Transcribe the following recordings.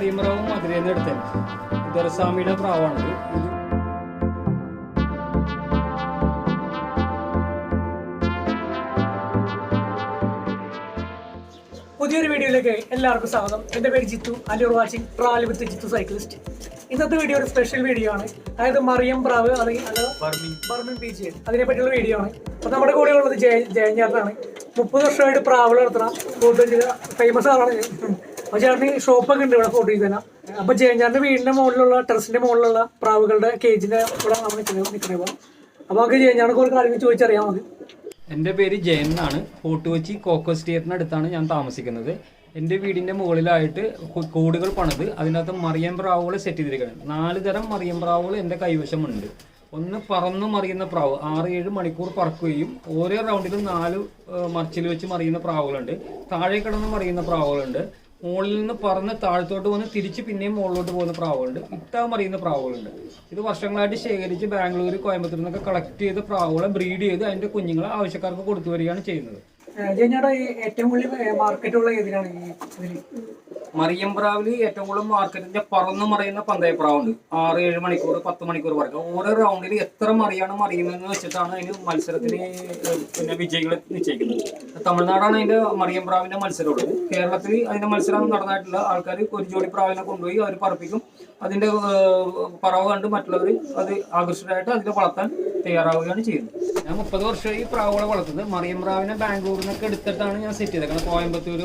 മറിയമ്പ്രാവും മധുരയിൽ എടുത്തത് ദൊരസ്വാമിയുടെ പ്രാവാണിത്. പുതിയൊരു വീഡിയോയിലേക്ക് എല്ലാവർക്കും സ്വാഗതം. എൻ്റെ പേര് Jithu and you are watching travel with Jithu cyclist. ഇന്നത്തെ വീഡിയോ ഒരു സ്പെഷ്യൽ വീഡിയോ ആണ്. അതായത് മറിയം പ്രാവ് അല്ലെങ്കിൽ ബർമിൻ പീച്ച് അതിനെപ്പറ്റിയുള്ള വീഡിയോ ആണ്. അപ്പോൾ നമ്മുടെ കൂടെ ഉള്ളത് ജയഞ്ഞാറിനാണ്. 30 വർഷമായിട്ട് പ്രാവ് വളർത്തുന്ന ഫോട്ടോ ചെയ്ത ഫേമസ് ആളാണ്. അപ്പോൾ ചേട്ടന് ഷോപ്പൊക്കെ ഉണ്ട് ഇവിടെ ഫോട്ടോ ചെയ്ത് തന്നെ. അപ്പോൾ ജയഞ്ഞാറിൻ്റെ വീടിൻ്റെ മുകളിലുള്ള ടെറസിൻ്റെ മുകളിലുള്ള പ്രാവുകളുടെ കേജിൻ്റെ ഇവിടെ നമ്മൾ നിൽക്കുന്നത്. അപ്പോൾ നമുക്ക് ജയഞ്ഞാറിനെ കുറേ കാര്യങ്ങൾ ചോദിച്ചറിയാം. മതി. എൻ്റെ പേര് ജയൻ എന്നാണ്. ഫോർട്ട് കൊച്ചി കോക്കോസ് തിയേറ്ററിനടുത്താണ് ഞാൻ താമസിക്കുന്നത്. എൻ്റെ വീടിൻ്റെ മുകളിലായിട്ട് കൂടുകൾ പണിത് അതിനകത്ത് മറിയം പ്രാവുകൾ സെറ്റ് ചെയ്തിരിക്കുകയാണ്. 4 തരം മറിയം പ്രാവുകൾ എൻ്റെ കൈവശമുണ്ട്. ഒന്ന് പറന്നു മറിയുന്ന പ്രാവ് 6-7 മണിക്കൂർ പറക്കുകയും ഓരോ റൗണ്ടിലും 4 മറിച്ചിൽ വെച്ച് മറിയുന്ന പ്രാവുകളുണ്ട്. താഴെ കിടന്ന് മറിയുന്ന പ്രാവുകളുണ്ട്. മുകളിൽ നിന്ന് പറന്ന് താഴത്തോട്ട് വന്ന് തിരിച്ച് പിന്നെയും മുകളിലോട്ട് പോകുന്ന പ്രാവുകളുണ്ട്. ഇട്ടാ മറിയുന്ന പ്രാവുകളുണ്ട്. ഇത് വർഷങ്ങളായിട്ട് ശേഖരിച്ച് ബാംഗ്ലൂർ, കോയമ്പത്തൂരിൽ നിന്നൊക്കെ കളക്ട് ചെയ്ത് പ്രാവുകളെ ബ്രീഡ് ചെയ്ത് അതിൻ്റെ കുഞ്ഞുങ്ങളെ ആവശ്യക്കാർക്ക് കൊടുത്തു വരികയാണ് ചെയ്യുന്നത്. ഏറ്റവും കൂടുതൽ മാർക്കറ്റുള്ള ഏതിനാണ് മറിയം പ്രാവില് ഏറ്റവും കൂടുതൽ മാർക്കറ്റിന്റെ പറന്ന് മറിയുന്ന പന്തയപ്രാവുണ്ട്. 6-7 മണിക്കൂർ 10 മണിക്കൂർ പറക്കുക. ഓരോ റൗണ്ടിൽ എത്ര മറിയാണ് മറിയുന്നതെന്ന് വെച്ചിട്ടാണ് അതിന് മത്സരത്തിന് പിന്നെ വിജയികളെ നിശ്ചയിക്കുന്നത്. തമിഴ്നാടാണ് അതിന്റെ മറിയം പ്രാവിന്റെ മത്സരം ഉള്ളത്. കേരളത്തിൽ അതിന്റെ മത്സരം നടന്നിട്ടുള്ള ആൾക്കാർ ഒരു ജോഡി പ്രാവിനെ കൊണ്ടുപോയി അവർ പറപ്പിക്കും. അതിന്റെ പറവ് കണ്ട് മറ്റുള്ളവർ അത് ആകർഷകരായിട്ട് അതിനെ വളർത്താൻ തയ്യാറാവുകയാണ് ചെയ്യുന്നത്. ഞാൻ 30 വർഷമായി പ്രാവുകളെ വളർത്തുന്നത്. മറിയം പ്രാവിനെ ബാംഗ്ലൂരിൽ നിന്നൊക്കെ എടുത്തിട്ടാണ് ഞാൻ സെറ്റ് ചെയ്തേക്കുന്നത്. കോയമ്പത്തൂർ,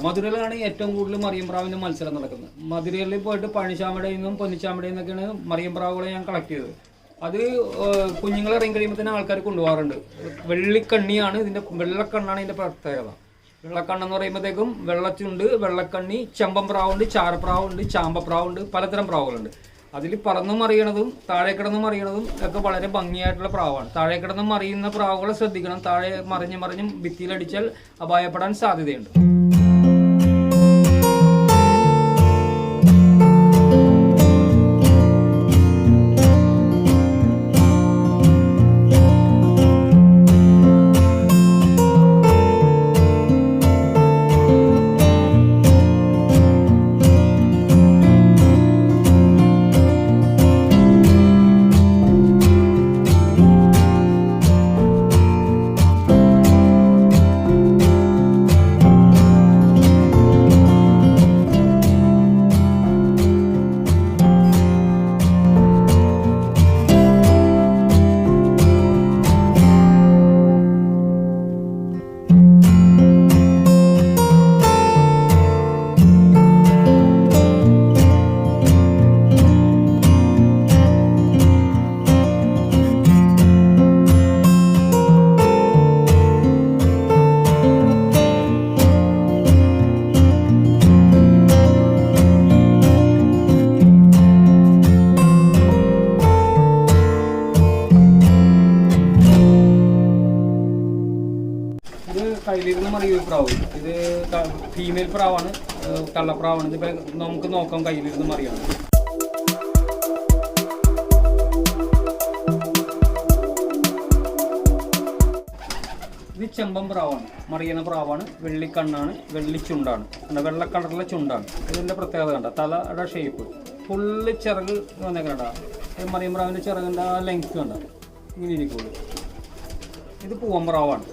മധുരയിലാണ് ഏറ്റവും കൂടുതൽ മറിയം പ്രാവിന്റെ മത്സരം നടക്കുന്നത്. മധുരയിൽ പോയിട്ട് പഴനിച്ചാമ്പടയിൽ നിന്നും പൊന്നിച്ചാമ്പടയിൽ നിന്നൊക്കെയാണ് മറിയം പ്രാവുകളെ ഞാൻ കളക്ട് ചെയ്തത്. അത് കുഞ്ഞുങ്ങളെ ഇറങ്ങി കഴിയുമ്പോൾ തന്നെ ആൾക്കാർ കൊണ്ടുപോകാറുണ്ട്. വെള്ളിക്കണ്ണിയാണ് ഇതിന്റെ, വെള്ളക്കണ്ണാണ് ഇതിന്റെ പ്രത്യേകത. വെള്ളക്കണ്ണെന്ന് പറയുമ്പോഴത്തേക്കും വെള്ളച്ചുണ്ട്, വെള്ളക്കണ്ണി, ചെമ്പം പ്രാവുണ്ട്, ചാരപ്രാവുണ്ട്, ചാമ്പപ്രാവുണ്ട്, പലതരം പ്രാവുകളുണ്ട്. അതിൽ പറന്നു മറിയണതും താഴെ കിടന്ന് മറിയണതും ഒക്കെ വളരെ ഭംഗിയായിട്ടുള്ള പ്രാവാണ്. താഴെ കിടന്ന് മറിയുന്ന പ്രാവുകളെ ശ്രദ്ധിക്കണം. താഴെ മറിഞ്ഞും ഭിത്തിയിലടിച്ചാൽ അപായപ്പെടാൻ സാധ്യതയുണ്ട്. കയ്യിലിരുന്ന് മറിയ പ്രാവ്. ഇത് ഫീമെയിൽ പ്രാവാണ്, കള്ളപ്രാവാണ്. ഇതിപ്പോൾ നമുക്ക് നോക്കാം കയ്യിലിരുന്ന് മറിയാണ്. ഇത് ചെമ്പം പ്രാവാണ്, മറിയുന്ന പ്രാവാണ്. വെള്ളിക്കണ്ണാണ്, വെള്ളിച്ചുണ്ടാണ്, വെള്ള കളറിലെ ചുണ്ടാണ്. ഇതിൻ്റെ പ്രത്യേകത കണ്ട തലയുടെ ഷേപ്പ് ഫുള്ള് ചിറക് വന്നേക്കണ്ട. മറിയം പ്രാവിൻ്റെ ചിറകിൻ്റെ ആ ലെങ്ത് കണ്ട ഇങ്ങനെ ഇരിക്കുള്ളൂ. ഇത് പൂവമ്പ്രാവാണ്.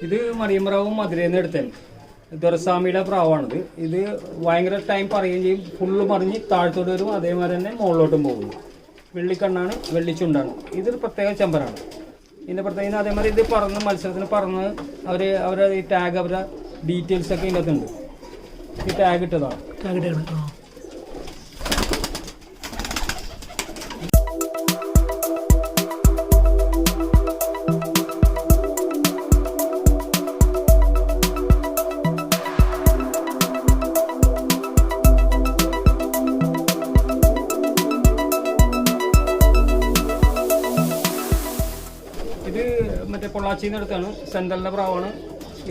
ഇത് മറിയമ്പ്രാവും മധുരയിൽ എടുത്തത് ദൊരസ്വാമിയുടെ പ്രാവാണിത്. ഇത് ഭയങ്കര ടൈം പറയുകയും ചെയ്യും. ഫുള്ള് മറിഞ്ഞ് താഴത്തോട്ട് വരും, അതേമാതിരി തന്നെ മുകളിലോട്ടും പോകും. വെള്ളിക്കണ്ണാണ്, വെള്ളിച്ചുണ്ടാണ്. ഇതൊരു പ്രത്യേക ചെമ്പനാണ്. ഇതിൻ്റെ പ്രത്യേകത അതേമാതിരി ഇത് പറന്ന് മത്സരത്തിന് പറന്ന് അവരുടെ ഈ ടാഗ്, അവരുടെ ഡീറ്റെയിൽസൊക്കെ ഇതിനകത്തുണ്ട്. ഈ ടാഗ് ഇട്ടതാണ്. ഇത് മറ്റേ പൊള്ളാച്ചിന്ന് അടുത്താണ്, സെൻട്രലിൻ്റെ പ്രാവാണ്.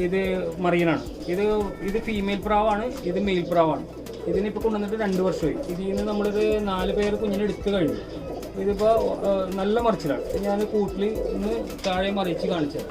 ഇത് മറിയനാണ്. ഇത് ഫീമെയിൽ പ്രാവാണ്, ഇത് മെയിൽ പ്രാവാണ്. ഇതിനിപ്പോൾ കൊണ്ടുവന്നിട്ട് 2 വർഷമായി. ഇതിൽ നിന്ന് നമ്മളൊരു 4 പേര് കുഞ്ഞിനെ എടുത്തു കഴിഞ്ഞു. ഇതിപ്പോൾ നല്ല മറിച്ചിലാണ്. ഞാൻ കൂട്ടിൽ ഇന്ന് താഴെ മറിച്ച് കാണിച്ചത്.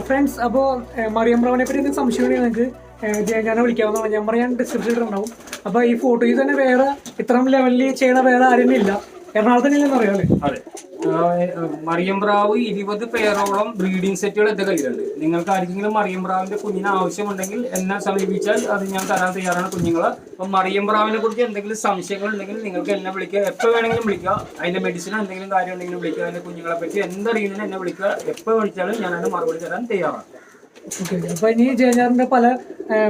ഫ്രണ്ട്സ്, അപ്പോൾ മറിയമ്പ്രാവിനെ പറ്റി എന്തെങ്കിലും സംശയം ഉണ്ടെങ്കിൽ നിങ്ങൾക്ക് ജയനെ വിളിക്കാവുന്നതാണ്. നമ്പർ ഞാൻ ഡിസ്ക്രിപ്ഷനിൽ ഉണ്ടാവും. അപ്പോൾ ഈ ഫോട്ടോയിൽ തന്നെ വേറെ ഇത്രയും ലെവലിൽ ചെയ്യണ വേറെ ആരും ഇല്ല. എറണാകുളത്ത് അറിയാമല്ലേ? അതെ, മറിയമ്പ്രാവ് 20 പേരോളം ബ്രീഡിംഗ് സെറ്റുകൾ എൻ്റെ കയ്യിലുണ്ട്. നിങ്ങൾക്ക് ആർക്കെങ്കിലും മറിയമ്പ്രാവിന്റെ കുഞ്ഞിന് ആവശ്യമുണ്ടെങ്കിൽ എന്നെ സമീപിച്ചാൽ അത് ഞാൻ തരാൻ തയ്യാറാണ് കുഞ്ഞുങ്ങളെ. അപ്പം മറിയമ്പ്രാവിനെ കുറിച്ച് എന്തെങ്കിലും സംശയങ്ങൾ ഉണ്ടെങ്കിൽ നിങ്ങൾക്ക് എന്നെ വിളിക്കുക, എപ്പോൾ വേണമെങ്കിലും വിളിക്കുക. അതിന്റെ മെഡിസിൻ എന്തെങ്കിലും കാര്യം ഉണ്ടെങ്കിലും വിളിക്കുക. അതിന്റെ കുഞ്ഞുങ്ങളെ പറ്റി എന്തറിയുന്നതിന് എന്നെ വിളിക്കുക. എപ്പോൾ വിളിച്ചാലും ഞാൻ അതിന് മറുപടി തരാൻ തയ്യാറാണ്. ഓക്കെ, അപ്പോൾ ഇനി ജയചാറിന്റെ പല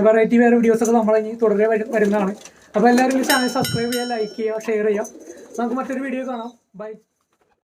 വെറൈറ്റി വേറെ വീഡിയോസൊക്കെ നമ്മളിനി തുടരെ വരുന്നതാണ്. അപ്പോൾ എല്ലാവരും ചാനൽ സബ്സ്ക്രൈബ് ചെയ്യുക, ലൈക്ക് ചെയ്യുക, ഷെയർ ചെയ്യുക. നമുക്ക് മറ്റൊരു വീഡിയോ കാണാം. ബൈ.